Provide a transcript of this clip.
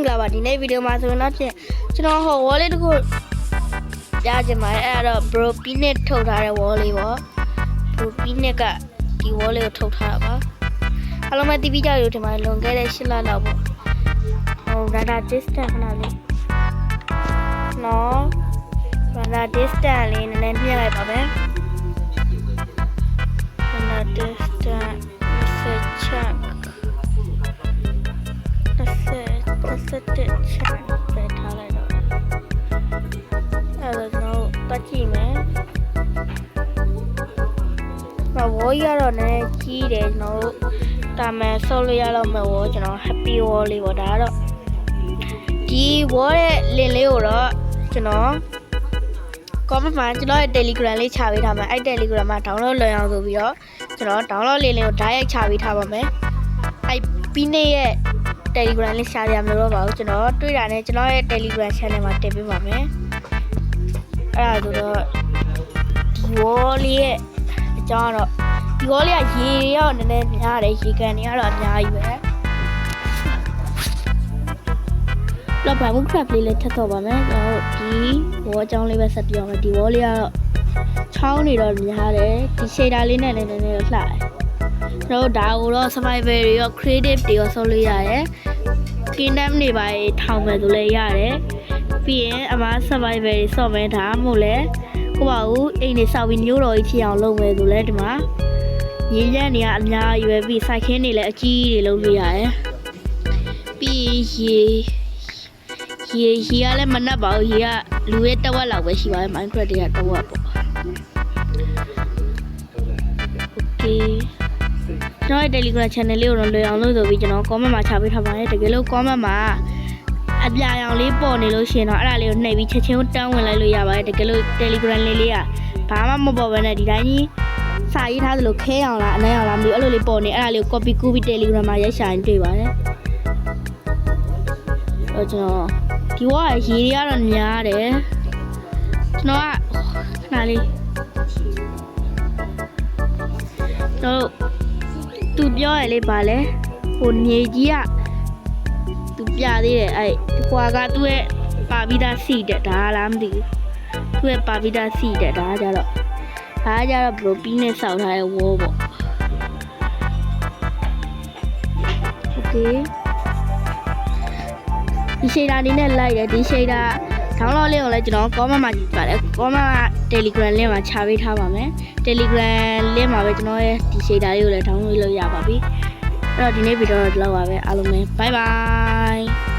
မင်္ဂလာပါဒီနေ့ဗီဒီယိုမှာဆိုတော့ကျွန်တော်ဟို wall လေးတစ်ခုပြချင်ပါတယ်အဲ့တော့ bro peanut ထုတ်ထားတဲ့ wall လေးပေါ့ bro peanut ကဒီ wall လေးကိုထုတ်ထားတာပါအားလုံးပဲတီးပြီးကြရထင်ပါတယ်လွန်ခဲ့တဲ့8လလောက်ပေါ့ဟို data distance ခဏလေးနော် data distance လေးနည်းနည်းမြှင့်လိုက်ပါမယ် data distance message check set it check ပဲထားလိုက်တော့အဲ့တော့ကျွန်တော်တက်ကြည့်မယ်ဝေါ်ရတော့လည်းကြီးတယ်ကျွန်တော်တို့တာမန်ဆော့လို့ရတော့မယ်ဝေါ်ကျွန်တော် happy wall လေးပေါ့ဒါတော့ဒီ wall ရဲ့ link လေးကိုတော့ကျွန်တော် comment မှာကျွန်တော်ရဲ့ Telegram လေးချပေးထားမှာအဲ့ Telegram မှာ download လုပ်အောင်ဆိုပြီးတော့ကျွန်တော် download link လေးကို direct ချပေးထားပါမယ်အဲ့ပြီးနေရဲ့Telegram လေးရှာရမလို့ပါဘူးကျွန်တော်တွေ့တာနဲ့ကျွန်တော်ရဲ့ Telegram channel မှာတင်ပေးပါမယ်အဲ့ဒါဆိုတော့ဒီ wall လေးရဲ့အကြောင်းတော့ဒီ wall လေးကရေရောနည်းနည်းများတယ်ရေကန်တွေကတော့အများကြီးပဲတော့ဘာမှ crap လေးထပ်တော့ပါမယ်ကျွန်တော်ဒီ wall အကြောင်းလေးပဲဆက်ပြောမယ်ဒီ wall လေးကတော့ချောင်းနေတော့များတယ်ဒီ shader လေးနဲ့လည်းနည်းနည်းလှတယ်ကျွန်တော်ဒါကိုတော့ survival တွေရော creative တွေရောဆော့လို့ရတယ် kingdom တွေပါထောင်မယ်ဆိုလည်းရတယ်ပြီးရင်အမ survival တွေဆော့မယ်ဒါမှမဟုတ်လဲကိုပါဦးအိမ်တွေဆောက်ပြီးမျိုးတော်ကြီးဖြစ်အောင်လုပ်မယ်ဆိုလဲဒီမှာရင်းရမ်းတွေကအများကြီးပဲပြီးစိုက်ခင်းတွေလည်းအကြီးကြီးတွေလုပ်လို့ရတယ်ပြီးရေကလည်းမနှက်ပါဘူးရေကလူရဲ့တဝက်လောက်ပဲရှိပါတယ် Minecraft တွေကတဝက်ပေါ့ okayကျွန်တော်ရဲ့ Telegram channel လေးကိုတော့လွယ်အောင်လို့ဆိုပြီးကျွန်တော် comment မှာချပေးထားပါတယ်တကယ်လို့ comment မှာအပြာရောင်လေးပေါ်နေလို့ရှိရင်တော့အဲ့ဒါလေးကိုနှိပ်ပြီးချက်ချင်းတန်းဝင်လိုက်လို့ရပါတယ်တကယ်လို့ Telegram လေးကဘာမှမပေါ်ဘဲနဲ့ဒီတိုင်းကြီးစာရေးထားသလိုခဲအောင်လားအနှမ်းအောင်လားမသိဘူးအဲ့လိုလေးပေါ်နေအဲ့ဒါလေးကို copy ကူးပြီး Telegram မှာရိုက်ရှာရင်တွေ့ပါတယ်အဲ့ကျွန်တော်ဒီဝါရေတွေကတော့များတယ်ကျွန်တော်ကခဏလေးတော့သူပြောရလေပါလေဟိုမြေကြီးကသူပြသေးတယ်အဲ့ဟွာကသူ့ရဲ့ပါပြီးသားစီတဲ့ဒါလားမသိဘူးသူ့ရဲ့ပါပြီးသားစီတဲ့ဒါကြတော့ဘရိုပီနဲ့စောက်ထားတဲ့ဝေါ်ပေါ့โอเคဒီရှိတာနေနဲ့လိုက်တယ်ဒီရှိတာdownload လေးကိုလည်းကျွန်တော် comment မှာပါတယ် comment က Telegram link မှာချပေးထားပါမယ် Telegram link မှာပဲကျွန်တော်ရဲ့ဒီ shader လေးကိုလည်း download လုပ်ရပါပြီအဲ့တော့ဒီနေ့ဗီဒီယိုတော့ဒီလောက်ပါပဲအားလုံးပဲ bye bye